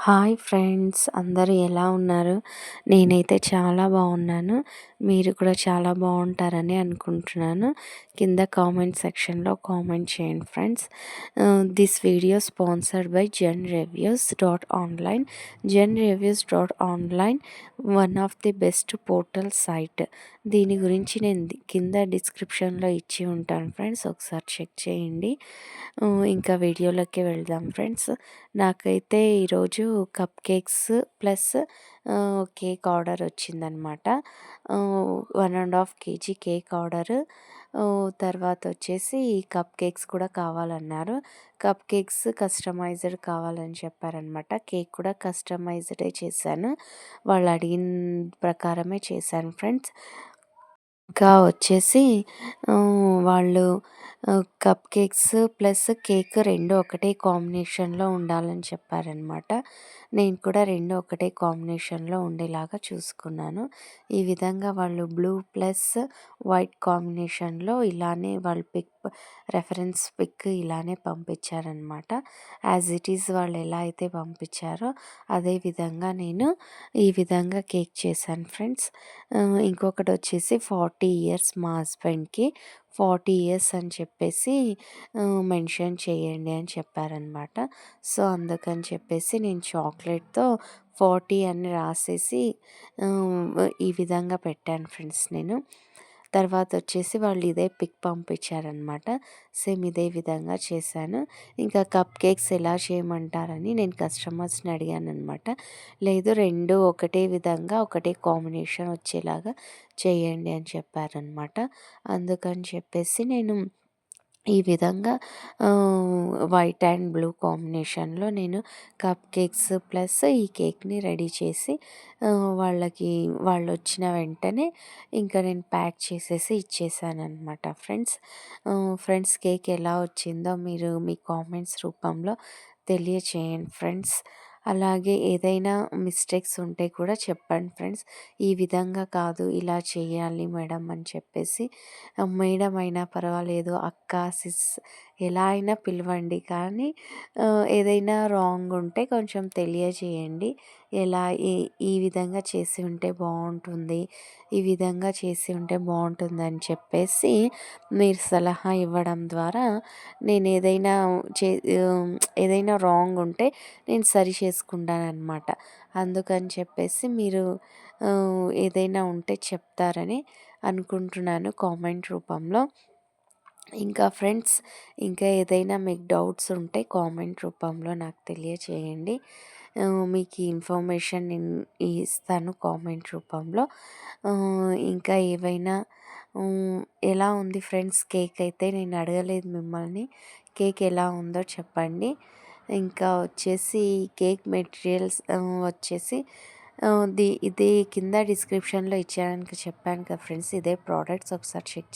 Hi friends, అందరూ ఎలా ఉన్నారు? నేనైతే చాలా బాగున్నాను. మీరు కూడా చాలా బాగుంటారని అనుకుంటున్నాను. కింద కామెంట్ సెక్షన్లో కామెంట్ చేయండి friends. This video sponsored by JenReviews.online. JenReviews.online one of the best portal site. దీని గురించి నేను కింద డిస్క్రిప్షన్లో ఇచ్చి ఉంటాను ఫ్రెండ్స్, ఒకసారి చెక్ చేయండి. ఇంకా వీడియోలోకి వెళ్దాం ఫ్రెండ్స్. నాకైతే ఈరోజు cup cakes plus cake order వచ్చిందనమాట. 1.5 kg కేక్ ఆర్డర్. తర్వాత వచ్చేసి కప్ కేక్స్ కూడా కావాలన్నారు. కప్ కేక్స్ కస్టమైజ్డ్ కావాలని చెప్పారనమాట. కేక్ కూడా కస్టమైజ్డే చేశాను, వాళ్ళు అడిగిన ప్రకారమే చేశాను ఫ్రెండ్స్. ఇంకా వచ్చేసి వాళ్ళు కప్ కేక్స్ ప్లస్ కేక్ 2 ఒకటే కాంబినేషన్లో ఉండాలని చెప్పారనమాట. నేను కూడా 2 ఒకటే కాంబినేషన్లో ఉండేలాగా చూసుకున్నాను. ఈ విధంగా వాళ్ళు బ్లూ ప్లస్ వైట్ కాంబినేషన్లో ఇలానే వాళ్ళు రెఫరెన్స్ పిక్ ఇలానే పంపించారనమాట. యాజ్ ఇట్ ఈజ్ వాళ్ళు ఎలా అయితే పంపించారో అదే విధంగా నేను ఈ విధంగా కేక్ చేశాను ఫ్రెండ్స్. ఇంకొకటి వచ్చేసి 40 ఇయర్స్ మా హస్బెండ్కి 40 ఇయర్స్ అని చెప్పేసి మెన్షన్ చేయండి అని చెప్పారనమాట. సో అందుకని చెప్పేసి నేను చాక్లెట్తో 40 అని రాసేసి ఈ విధంగా పెట్టాను ఫ్రెండ్స్ నేను. తర్వాత వచ్చేసి వాళ్ళు ఇదే పిక్ పంపించారనమాట. సేమ్ ఇదే విధంగా చేశాను. ఇంకా కప్ కేక్స్ ఎలా చేయమంటారని నేను కస్టమర్స్ని అడిగాను అనమాట. లేదు, 2 ఒకటే విధంగా ఒకటే కాంబినేషన్ వచ్చేలాగా చేయండి అని చెప్పారనమాట. అందుకని చెప్పేసి నేను ఈ విధంగా వైట్ అండ్ బ్లూ కాంబినేషన్లో నేను కప్ కేక్స్ ప్లస్ ఈ కేక్ని రెడీ చేసి వాళ్ళు వచ్చిన వెంటనే ఇంకా నేను ప్యాక్ చేసేసి ఇచ్చేసాను అనమాట ఫ్రెండ్స్. కేక్ ఎలా వచ్చిందో మీరు మీ కామెంట్స్ రూపంలో తెలియచేయండి ఫ్రెండ్స్. అలాగే ఏదైనా మిస్టేక్స్ ఉంటే కూడా చెప్పండి ఫ్రెండ్స్. ఈ విధంగా కాదు, ఇలా చేయాలి మేడం అని చెప్పేసి. మేడం అయినా పర్వాలేదు, అక్క, సిస్ ఎలా అయినా పిలవండి, కానీ ఏదైనా రాంగ్ ఉంటే కొంచెం తెలియజేయండి. ఎలా ఈ విధంగా చేసి ఉంటే బాగుంటుంది, ఈ విధంగా చేసి ఉంటే బాగుంటుందని చెప్పేసి మీరు సలహా ఇవ్వడం ద్వారా నేను ఏదైనా రాంగ్ ఉంటే నేను సరి చేసుకుంటానన్నమాట. అందుకని చెప్పేసి మీరు ఏదైనా ఉంటే చెప్తారని అనుకుంటున్నాను కామెంట్ రూపంలో. ఇంకా ఫ్రెండ్స్, ఇంకా ఏదైనా మీకు డౌట్స్ ఉంటే కామెంట్ రూపంలో నాకు తెలియచేయండి. మీకు ఈ ఇన్ఫర్మేషన్ నేను ఇస్తాను కామెంట్ రూపంలో. ఇంకా ఏవైనా ఎలా ఉంది ఫ్రెండ్స్ కేక్ అయితే నేను అడగలేదు మిమ్మల్ని. కేక్ ఎలా ఉందో చెప్పండి. ఇంకా వచ్చేసి కేక్ మెటీరియల్స్ వచ్చేసి ఇది కింద డిస్క్రిప్షన్లో ఇచ్చాను చెప్పాను కదా ఫ్రెండ్స్, ఇదే ప్రోడక్ట్స్ ఒకసారి చెక్ చేయండి.